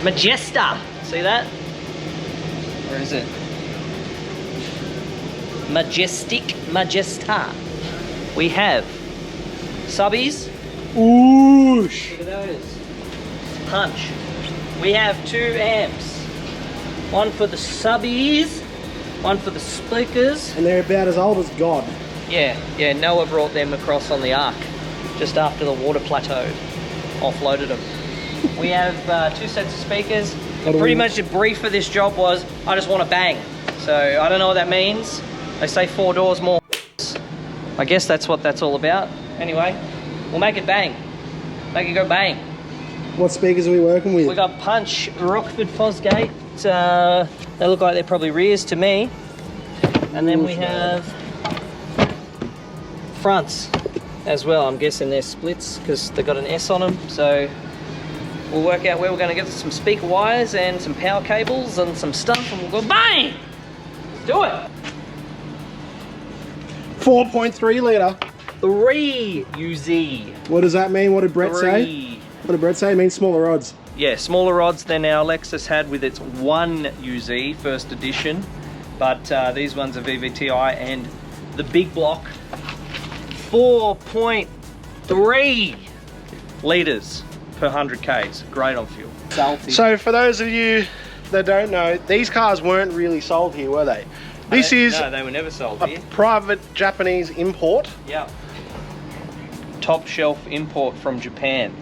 Majesta. See that? Where is it? Majesta. We have subbies. Oosh. Look at those. Punch. We have 2 amps. One for the subbies, one for the speakers. And they're about as old as God. Yeah, Noah brought them across on the ark just after the water plateaued. Offloaded them. We have 2 sets of speakers. And pretty much the brief for this job was, I just want to bang. So I don't know what that means. They say 4 doors more. I guess that's what that's all about. Anyway, we'll make it bang. Make it go bang. What speakers are we working with? We got Punch, Rockford Fosgate. They look like they're probably rears to me. And then we have fronts as well. I'm guessing they're splits because they've got an S on them. So we'll work out where we're going to get some speaker wires and some power cables and some stuff, and we'll go bang! Let's do it! 4.3 litre. 3 UZ. What does that mean? What did Brett say? What did Brett say? It means smaller rods. Yeah, smaller rods than our Lexus had with its 1 UZ first edition. But these ones are VVTi, and the big block, 4.3 litres per 100 Ks. Great on fuel. Salty. So for those of you that don't know, these cars weren't really sold here, were they? This is no, they were never sold a here. private Japanese import. Yeah. Top shelf import from Japan.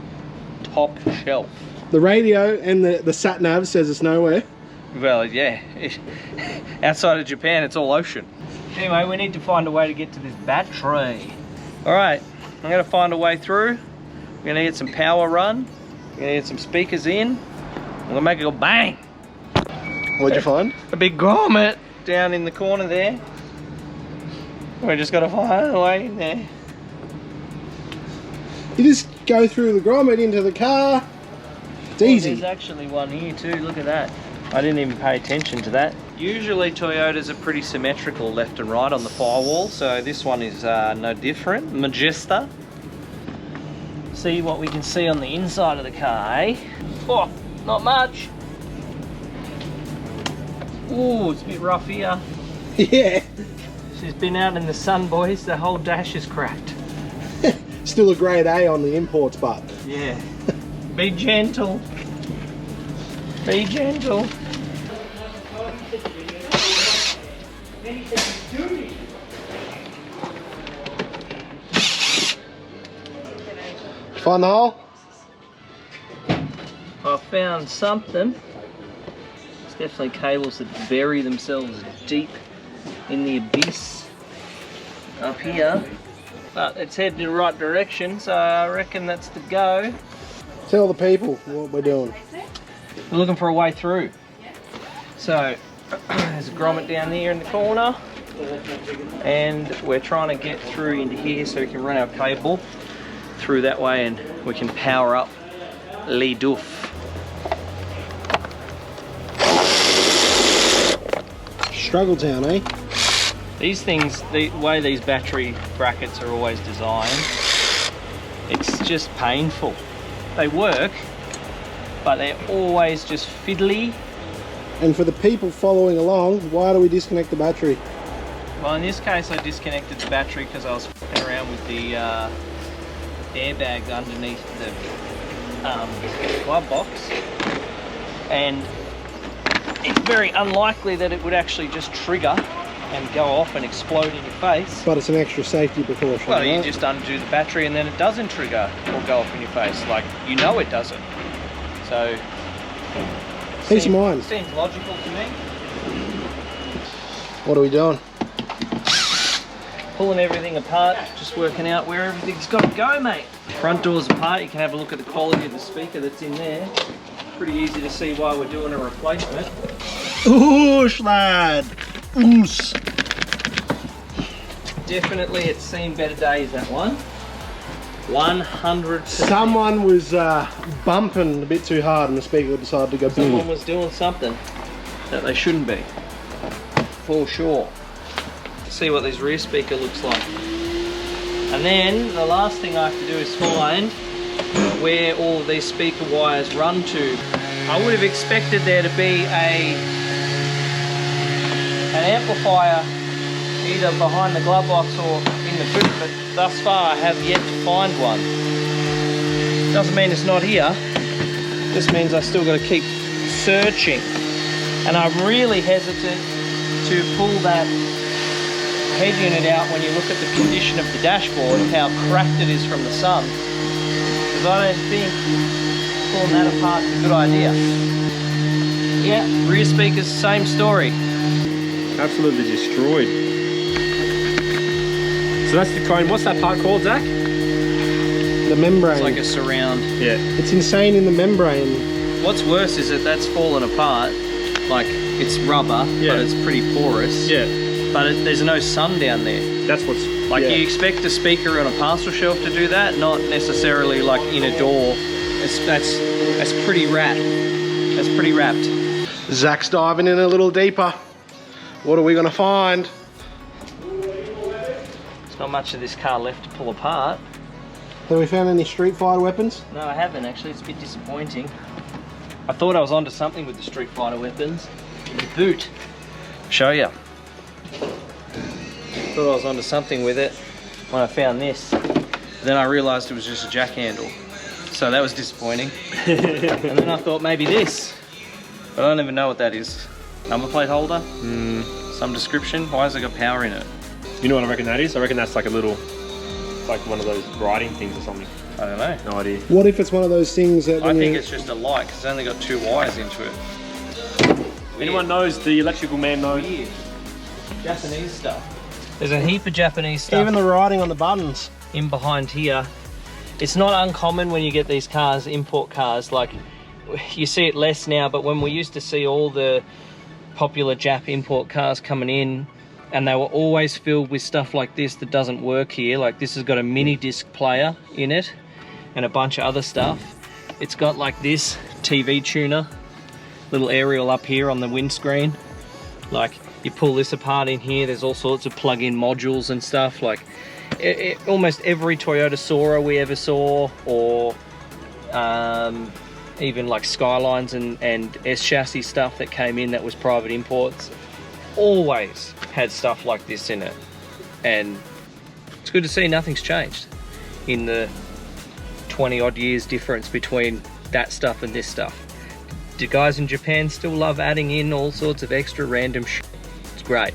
Top shelf. The radio and the sat nav says it's nowhere. Well, yeah. Outside of Japan, it's all ocean. Anyway, we need to find a way to get to this battery. All right, I'm gonna find a way through. We're gonna get some power run. We're gonna get some speakers in. We're gonna make it go bang. What'd you find? A big grommet down in the corner there. We just gotta find a way in there. You just go through the grommet into the car. It's easy. There's actually one here too, look at that. I didn't even pay attention to that. Usually Toyotas are pretty symmetrical left and right on the firewall, so this one is no different. Majesta. See what we can see on the inside of the car, eh? Oh, not much. Ooh, it's a bit rough here. Yeah. She's been out in the sun, boys. The whole dash is cracked. Still a grade A on the imports, but. Yeah. Be gentle. Be gentle. Find the hole? I found something. It's definitely cables that bury themselves deep in the abyss up here. But it's heading in the right direction, so I reckon that's the go. Tell the people what we're doing. We're looking for a way through. So there's a grommet down there in the corner, and we're trying to get through into here so we can run our cable through that way and we can power up Le Doof. Struggle town, eh? These things, the way these battery brackets are always designed, it's just painful. They work, but they're always just fiddly. And for the people following along, why do we disconnect the battery? Well, in this case I disconnected the battery because I was f***ing around with the airbag underneath the glove box, and it's very unlikely that it would actually just trigger and go off and explode in your face. But it's an extra safety precaution. Well, you right? just undo the battery and then it doesn't trigger or go off in your face. Like, you know it doesn't. So, Peace of mind. Seems logical to me. What are we doing? Pulling everything apart, just working out where everything's got to go, mate. Front door's apart, you can have a look at the quality of the speaker that's in there. Pretty easy to see why we're doing a replacement. Oosh, lad! Oos! Definitely it's seen better days, that one. 100%. Someone was bumping a bit too hard and the speaker decided to go boom. Someone was doing something that they shouldn't be, for sure. See what this rear speaker looks like. And then the last thing I have to do is find where all of these speaker wires run to. I would have expected there to be an amplifier either behind the glove box or in the boot, but thus far I have yet to find one. Doesn't mean it's not here, just means I still got to keep searching. And I'm really hesitant to pull that head unit out when you look at the condition of the dashboard, how cracked it is from the sun, because I don't think pulling that apart is a good idea. Yeah, rear speakers, same story. Absolutely destroyed. So that's the cone. What's that part called, Zach? The membrane. It's like a surround. Yeah. It's insane in the membrane. What's worse is that that's fallen apart. Like, it's rubber, Yeah. but it's pretty porous. Yeah. But there's no sun down there. That's what's Like, Yeah. you expect a speaker on a parcel shelf to do that, not necessarily like in a door. That's pretty wrapped. That's pretty wrapped. Zach's diving in a little deeper. What are we gonna find? There's not much of this car left to pull apart. Have we found any Street Fighter weapons? No, I haven't actually. It's a bit disappointing. I thought I was onto something with the Street Fighter weapons. The boot. Show ya. Thought I was onto something with it when I found this. Then I realised it was just a jack handle. So that was disappointing. And then I thought maybe this. But I don't even know what that is. Number plate holder? Some description? Why has it got power in it? You know what I reckon that is? I reckon that's like a little, it's like one of those writing things or something. I don't know. No idea. What if it's one of those things that I think it's just a light because it's only got 2 wires into it. Anyone knows, the electrical man knows. Weird. Japanese stuff. There's a heap of Japanese stuff. even the writing on the buttons? In behind here. It's not uncommon when you get these cars, import cars, like you see it less now, but when we used to see all the popular Jap import cars coming in, and they were always filled with stuff like this that doesn't work here. Like this has got a mini disc player in it and a bunch of other stuff. It's got like this TV tuner, little aerial up here on the windscreen. Like you pull this apart in here, there's all sorts of plug-in modules and stuff. Like almost every Toyota Sora we ever saw, or even like Skylines and S chassis stuff that came in that was private imports, always had stuff like this in it. And it's good to see nothing's changed in the 20 odd years difference between that stuff and this stuff. Do guys in Japan still love adding in all sorts of extra random shit? It's great.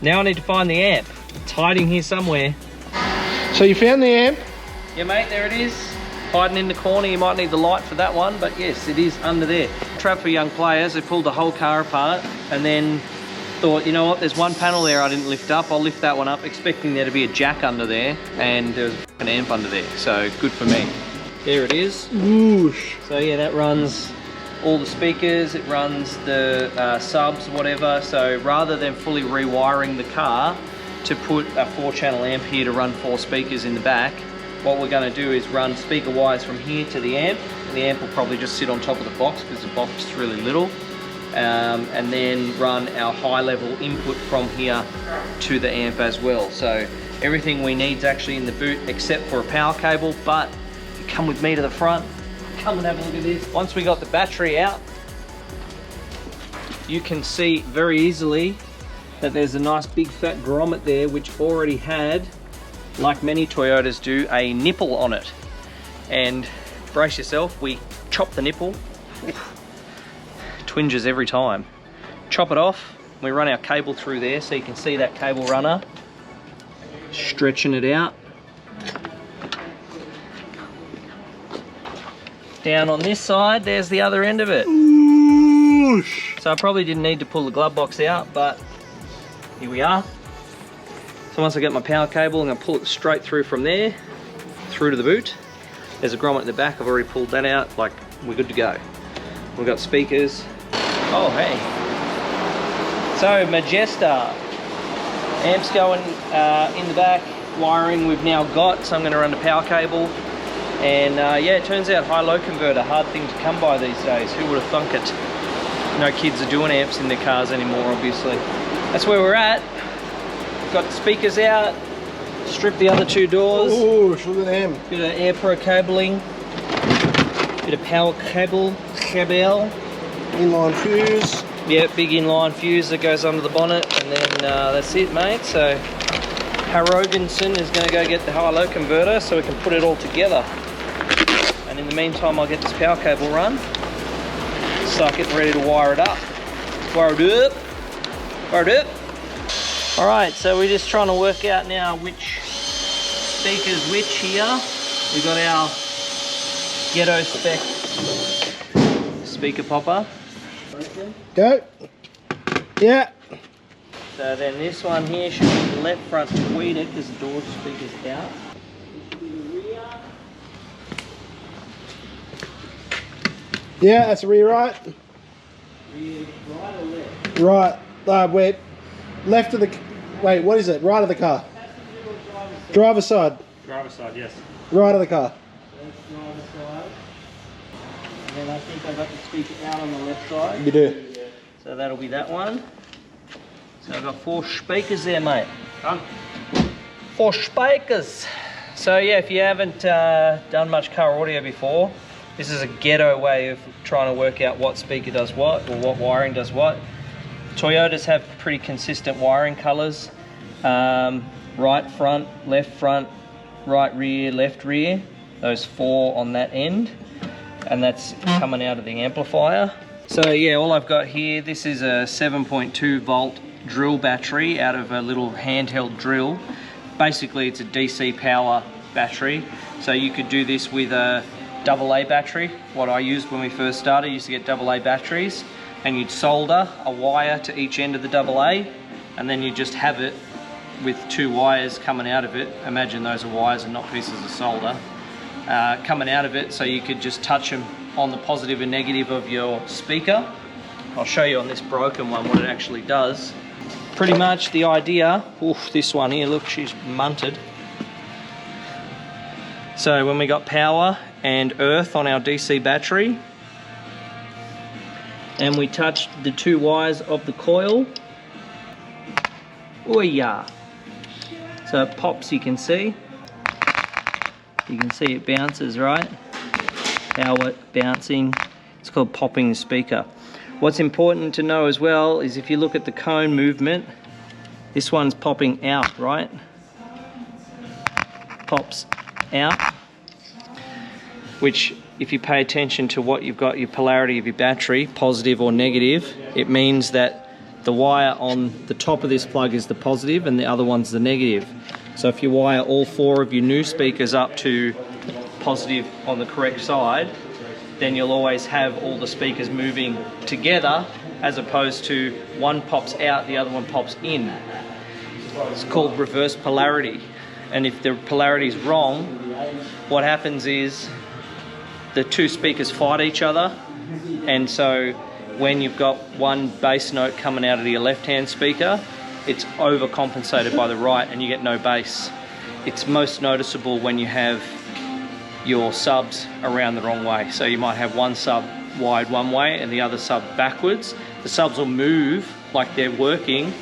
Now I need to find the amp. It's hiding here somewhere. So you found the amp? Yeah mate, there it is. Hiding in the corner. You might need the light for that one, but yes, it is under there. Trap for young players. They pulled the whole car apart and then thought, you know what, there's one panel there I didn't lift up. I'll lift that one up, expecting there to be a jack under there, and there was an amp under there. So good for me. There it is. Whoosh. So yeah, that runs all the speakers, it runs the subs, whatever. So rather than fully rewiring the car to put a 4-channel amp here to run 4 speakers in the back, what we're going to do is run speaker wires from here to the amp. And the amp will probably just sit on top of the box because the box is really little. And then run our high level input from here to the amp as well. So everything we need is actually in the boot except for a power cable. But if you come with me to the front, come and have a look at this. Once we got the battery out, you can see very easily that there's a nice big fat grommet there which already had, like many Toyotas do, a nipple on it. And brace yourself, we chop the nipple. Oof. Twinges every time. Chop it off, we run our cable through there so you can see that cable runner. Stretching it out. Down on this side, there's the other end of it. Whoosh. So I probably didn't need to pull the glove box out, but here we are. So once I get my power cable, I'm going to pull it straight through from there, through to the boot. There's a grommet at the back, I've already pulled that out, like we're good to go. We've got speakers. Oh hey. So Majesta. Amps going in the back, wiring we've now got, so I'm going to run the power cable. And yeah, it turns out high-low converter, hard thing to come by these days. Who would have thunk it? No kids are doing amps in their cars anymore, obviously. That's where we're at. Got the speakers out, stripped the other 2 doors. Whoosh, look at them. Bit of air pro cabling. Bit of power cable. Inline fuse. Yeah, big inline fuse that goes under the bonnet, and then that's it, mate. So Harrogensen is going to go get the high-low converter so we can put it all together. And in the meantime, I'll get this power cable run. Start getting ready to wire it up. Wire it up. All right, so we're just trying to work out now which speaker's which here. We've got our ghetto spec speaker popper. Go. Yeah. So then this one here should be the left front tweeter because the door speaker's out. This should be the rear. Yeah, that's the rear right. Rear right or left? Right. Wait. Left of the... Wait, what is it? Right of the car. Driver's side. Driver's side, yes. Right of the car. Left driver's side. And then I think I've got the speaker out on the left side. You do. So that'll be that one. So I've got 4 speakers there, mate. Done. 4 speakers. So yeah, if you haven't done much car audio before, this is a ghetto way of trying to work out what speaker does what, or what wiring does what. Toyotas have pretty consistent wiring colours. Right front, right rear, left rear. Those 4 on that end. And that's coming out of the amplifier. So yeah, all I've got here, this is a 7.2 volt drill battery out of a little handheld drill. Basically it's a DC power battery. So you could do this with a AA battery. What I used when we first started, I used to get AA batteries, and you'd solder a wire to each end of the AA, and then you just have it with 2 wires coming out of it. Imagine those are wires and not pieces of solder. Coming out of it, so you could just touch them on the positive and negative of your speaker. I'll show you on this broken one what it actually does. Pretty much the idea, oof, this one here, look, she's munted. So when we got power and earth on our DC battery, and we touched the 2 wires of the coil, oh yeah, so it pops, you can see it bounces, right? Power bouncing, it's called popping the speaker. What's important to know as well is if you look at the cone movement, this one's popping out, right? Pops out, which if you pay attention to what you've got, your polarity of your battery, positive or negative, it means that the wire on the top of this plug is the positive and the other one's the negative. So if you wire all 4 of your new speakers up to positive on the correct side, then you'll always have all the speakers moving together, as opposed to one pops out, the other one pops in. It's called reverse polarity. And if the polarity is wrong, what happens is the 2 speakers fight each other, and so when you've got one bass note coming out of your left-hand speaker, it's overcompensated by the right and you get no bass. It's most noticeable when you have your subs around the wrong way. So you might have one sub wide one way and the other sub backwards. The subs will move like they're working,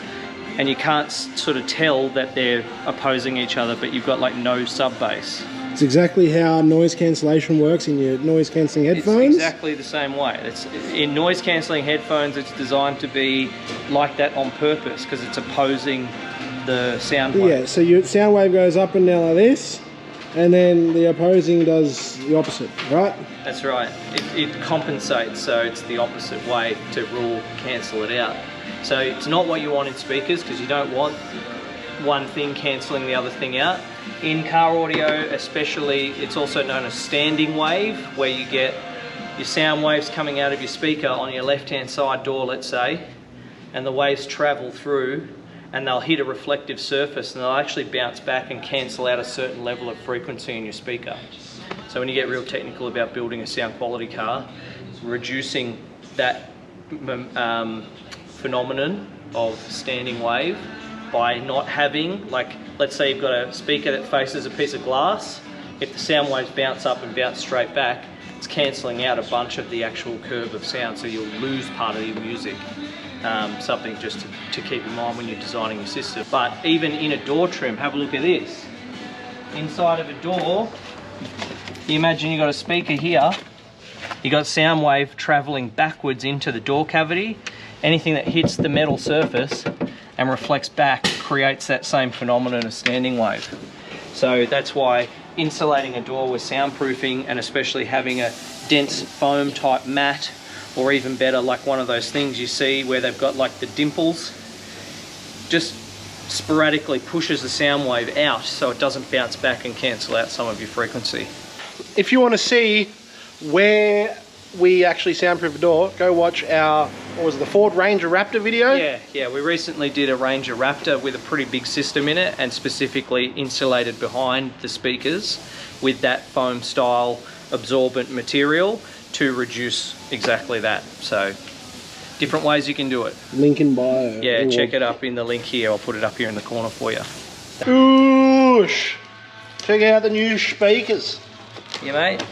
and you can't sort of tell that they're opposing each other, but you've got like no sub bass. It's exactly how noise cancellation works in your noise cancelling headphones. It's exactly the same way. In noise cancelling headphones, it's designed to be like that on purpose because it's opposing the sound wave. Yeah, so your sound wave goes up and down like this, and then the opposing does the opposite, right? That's right. It compensates, so it's the opposite way to cancel it out. So it's not what you want in speakers, because you don't want one thing cancelling the other thing out. In car audio especially, it's also known as standing wave, where you get your sound waves coming out of your speaker on your left-hand side door, let's say, and the waves travel through and they'll hit a reflective surface and they'll actually bounce back and cancel out a certain level of frequency in your speaker. So when you get real technical about building a sound quality car, reducing that phenomenon of standing wave by not having, like, let's say you've got a speaker that faces a piece of glass. If the sound waves bounce up and bounce straight back, it's cancelling out a bunch of the actual curve of sound, so you'll lose part of your music. Something just to keep in mind when you're designing your system. But even in a door trim, have a look at this. Inside of a door, you imagine you've got a speaker here, You got sound wave traveling backwards into the door cavity. Anything that hits the metal surface and reflects back creates that same phenomenon of standing wave. So that's why insulating a door with soundproofing, and especially having a dense foam type mat, or even better, like one of those things you see where they've got like the dimples, just sporadically pushes the sound wave out so it doesn't bounce back and cancel out some of your frequency. If you want to see where we actually soundproof a door, go watch our, what was it, the Ford Ranger Raptor video? Yeah, we recently did a Ranger Raptor with a pretty big system in it, and specifically insulated behind the speakers with that foam style absorbent material to reduce exactly that. So different ways you can do it. Link in bio. Yeah, check it up in the link here. I'll put it up here in the corner for you. Oosh! Check out the new speakers. Yeah, mate.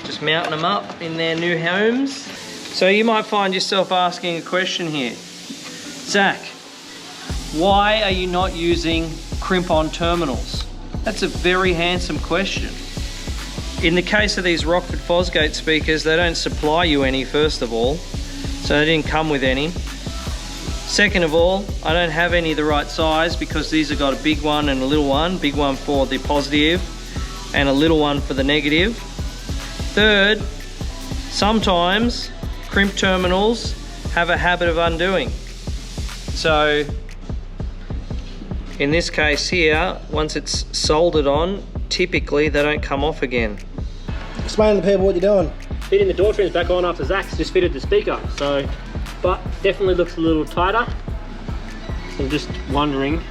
Just mounting them up in their new homes. So you might find yourself asking a question here. Zach, why are you not using crimp-on terminals? That's a very handsome question. In the case of these Rockford Fosgate speakers, they don't supply you any, first of all. So they didn't come with any. Second of all, I don't have any the right size because these have got a big one and a little one. Big one for the positive and a little one for the negative. Third, sometimes crimp terminals have a habit of undoing. So in this case here, once it's soldered on, typically they don't come off again. Explain to the people what you're doing. Fitting the door trims back on after Zach's just fitted the speaker, so, but definitely looks a little tighter. I'm just wondering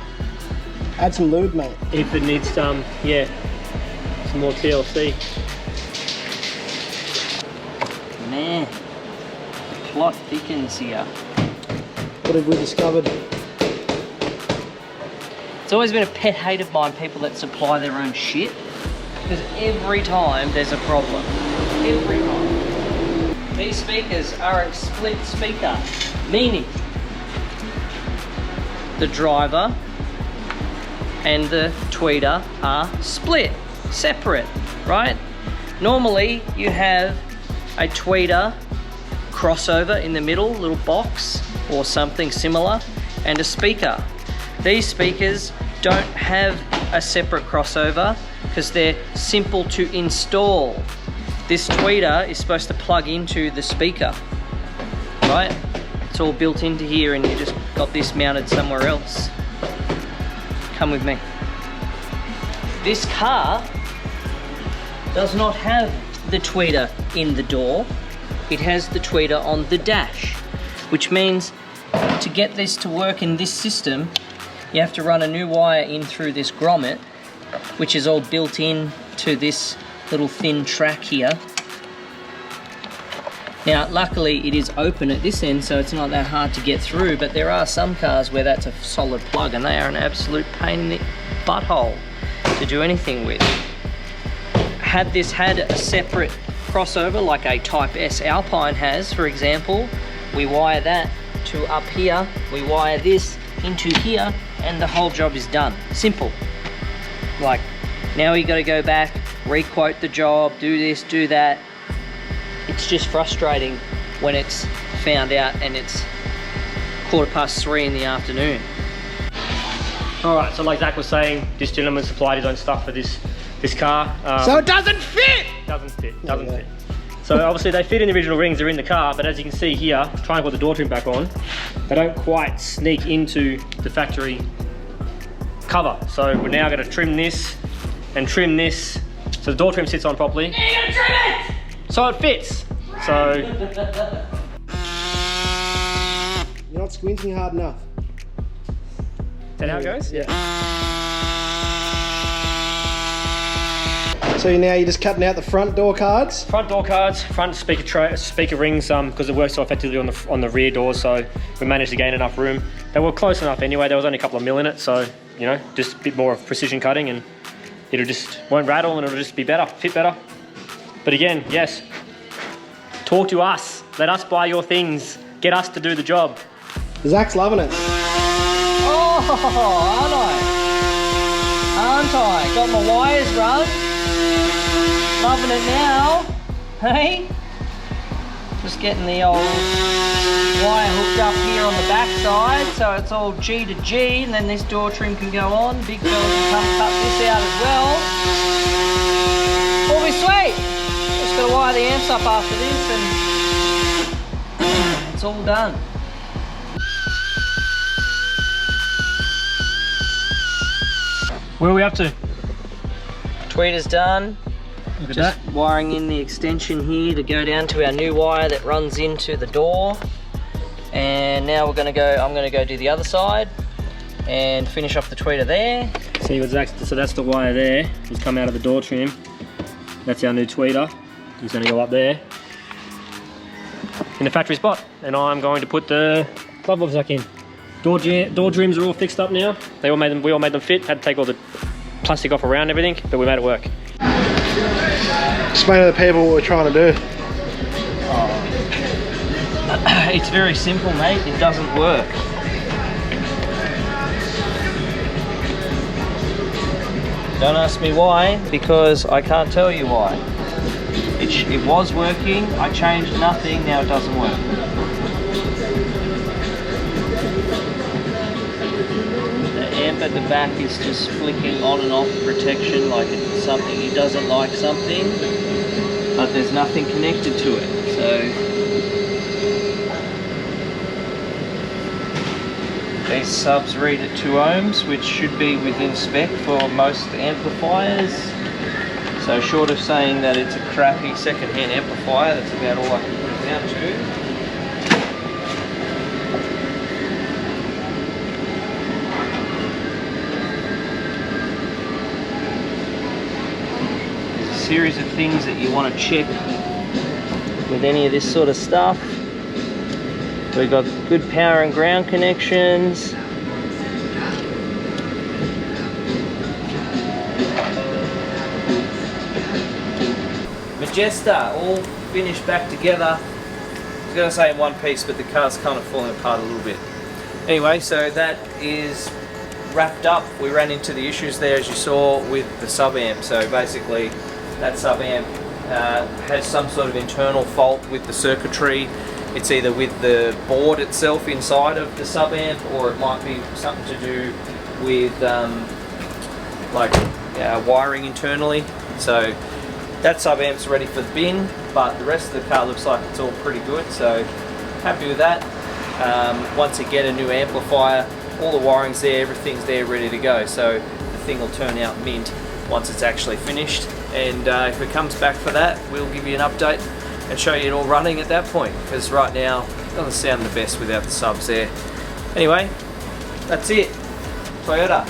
Add some lube, mate. if it needs some, yeah, some more TLC. Man, the plot thickens here. What have we discovered? It's always been a pet hate of mine, people that supply their own shit, because every time there's a problem. Every time. These speakers are a split speaker, meaning the driver and the tweeter are split, separate, right? Normally you have a tweeter crossover in the middle, little box or something similar, and a speaker. These speakers don't have a separate crossover because they're simple to install. This tweeter is supposed to plug into the speaker, right? It's all built into here and you just got this mounted somewhere else. Come with me. This car does not have the tweeter in the door. It has the tweeter on the dash, which means to get this to work in this system, you have to run a new wire in through this grommet, which is all built in to this little thin track here. Now, luckily it is open at this end, so it's not that hard to get through, but there are some cars where that's a solid plug and they are an absolute pain in the butthole to do anything with. Had this had a separate crossover like a Type S Alpine has, for example, we wire that to up here, we wire this into here, and the whole job is done. Simple. Like, now you got to go back, re-quote the job, do this, do that. It's just frustrating when it's found out and it's 3:15 in the afternoon. All right, so like Zach was saying, this gentleman supplied his own stuff for this car. So it doesn't fit! Doesn't fit. So obviously they fit in the original rings, they're in the car, but as you can see here, trying to put the door trim back on, they don't quite sneak into the factory cover. So we're now gonna trim this and trim this so the door trim sits on properly. You're gonna trim it! So it fits. So You're not squinting hard enough. is that how it goes? Yeah. So now you're just cutting out the front door cards? Front door cards, front speaker rings, because it works so effectively on the rear doors, so we managed to gain enough room. They were close enough anyway, there was only a couple of mil in it, so, you know, just a bit more of precision cutting and it'll just, won't rattle and it'll just be better, fit better. But again, yes, talk to us, let us buy your things, get us to do the job. Zach's loving it. Oh, aren't I? Got my wires run. Loving it now. Hey? Just getting the old wire hooked up here on the back side, so it's all G to G, and then this door trim can go on. Big fella can come cut this out as well. Will be sweet. Just gotta wire the amps up after this and it's all done. Where are we up to? Tweeter's done. Look at Just that. wiring in the extension here to go down to our new wire that runs into the door. And now I'm gonna go do the other side and finish off the tweeter there. See what's actually, so that's the wire there. It's come out of the door trim. That's our new tweeter. He's gonna go up there in the factory spot. And I'm going to put the glove box back in. Door trims are all fixed up now. We all made them fit. Had to take all the plastic off around everything, but we made it work. Explain to the people what we're trying to do. It's very simple, mate. It doesn't work. Don't ask me why, because I can't tell you why. It was working, I changed nothing, now it doesn't work. The amp at the back is just flicking on and off protection like it's something, he doesn't like something, but there's nothing connected to it. So these subs read at 2 ohms, which should be within spec for most amplifiers. So short of saying that it's a crappy second-hand amplifier, that's about all I can put it down to. There's a series of things that you want to check with any of this sort of stuff. We've got good power and ground connections. Majesta, all finished back together. I was going to say in one piece, but the car's kind of falling apart a little bit. Anyway, so that is wrapped up. We ran into the issues there, as you saw, with the sub amp. So basically, that sub amp has some sort of internal fault with the circuitry. It's either with the board itself inside of the sub amp, or it might be something to do with wiring internally. So that sub amp's ready for the bin, but the rest of the car looks like it's all pretty good. So happy with that. Once you get a new amplifier, all the wiring's there, everything's there, ready to go. So the thing will turn out mint once it's actually finished. And if it comes back for that, we'll give you an update and show you it all running at that point, because right now it doesn't sound the best without the subs there. Anyway, that's it. Toyota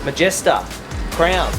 Majesta Crown.